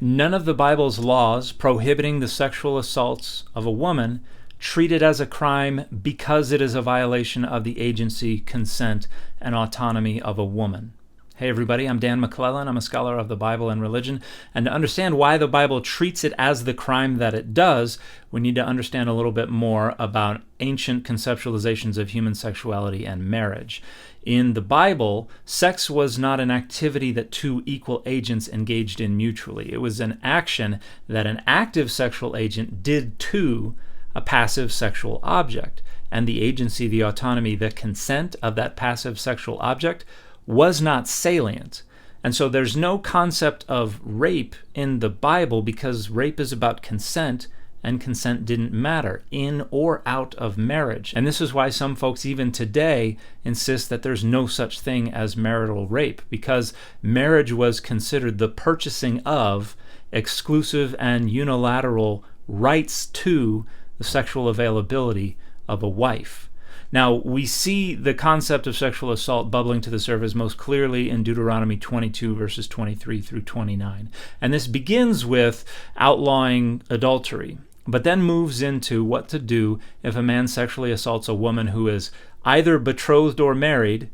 None of the Bible's laws prohibiting the sexual assaults of a woman treat it as a crime because it is a violation of the agency, consent, and autonomy of a woman. Hey everybody, I'm Dan McClellan. I'm a scholar of the Bible and religion, and to understand why the Bible treats it as the crime that it does, we need to understand a little bit more about ancient conceptualizations of human sexuality and marriage. In the Bible, sex was not an activity that two equal agents engaged in mutually. It was an action that an active sexual agent did to a passive sexual object, and the agency, the autonomy, the consent of that passive sexual object was not salient. And so there's no concept of rape in the Bible because rape is about consent, and consent didn't matter in or out of marriage. And this is why some folks even today insist that there's no such thing as marital rape, because marriage was considered the purchasing of exclusive and unilateral rights to the sexual availability of a wife. Now, we see the concept of sexual assault bubbling to the surface most clearly in Deuteronomy 22, verses 23 through 29. And this begins with outlawing adultery, but then moves into what to do if a man sexually assaults a woman who is either betrothed or married,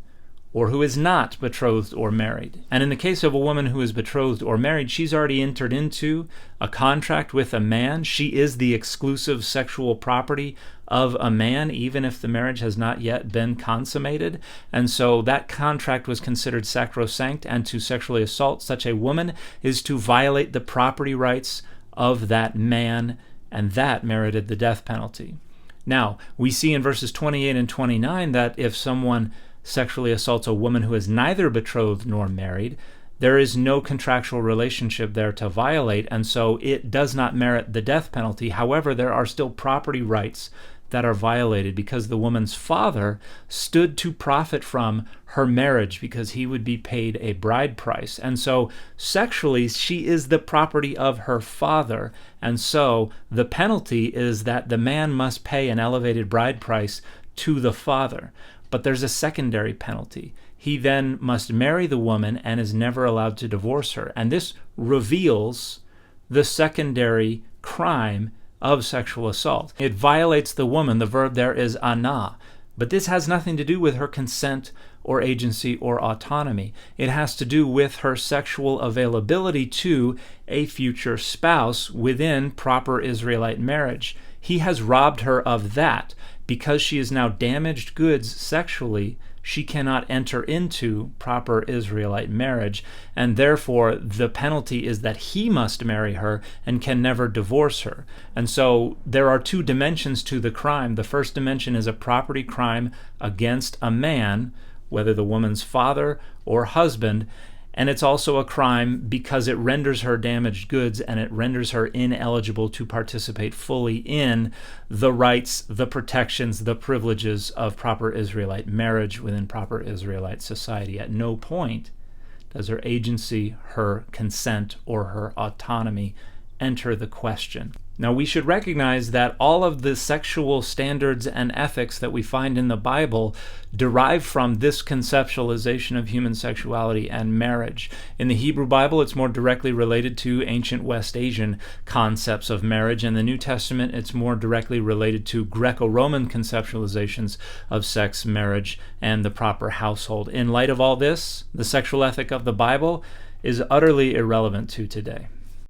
or who is not betrothed or married. And in the case of a woman who is betrothed or married, she's already entered into a contract with a man. She is the exclusive sexual property of a man, even if the marriage has not yet been consummated. And so that contract was considered sacrosanct, and to sexually assault such a woman is to violate the property rights of that man, and that merited the death penalty. Now, we see in verses 28 and 29 that if someone sexually assaults a woman who is neither betrothed nor married, there is no contractual relationship there to violate, and so it does not merit the death penalty. However, there are still property rights that are violated because the woman's father stood to profit from her marriage because he would be paid a bride price. And so sexually, she is the property of her father. And so the penalty is that the man must pay an elevated bride price to the father. But there's a secondary penalty. He then must marry the woman and is never allowed to divorce her. And this reveals the secondary crime of sexual assault. It violates the woman. The verb there is ana. But this has nothing to do with her consent or agency or autonomy. It has to do with her sexual availability to a future spouse within proper Israelite marriage. He has robbed her of that. Because she is now damaged goods sexually, she cannot enter into proper Israelite marriage, and therefore the penalty is that he must marry her and can never divorce her. And so there are two dimensions to the crime. The first dimension is a property crime against a man, whether the woman's father or husband, and it's also a crime because it renders her damaged goods and it renders her ineligible to participate fully in the rights, the protections, the privileges of proper Israelite marriage within proper Israelite society. At no point does her agency, her consent, or her autonomy enter the question. Now, we should recognize that all of the sexual standards and ethics that we find in the Bible derive from this conceptualization of human sexuality and marriage. In the Hebrew Bible, it's more directly related to ancient West Asian concepts of marriage. In the New Testament, it's more directly related to Greco-Roman conceptualizations of sex, marriage, and the proper household. In light of all this, the sexual ethic of the Bible is utterly irrelevant to today.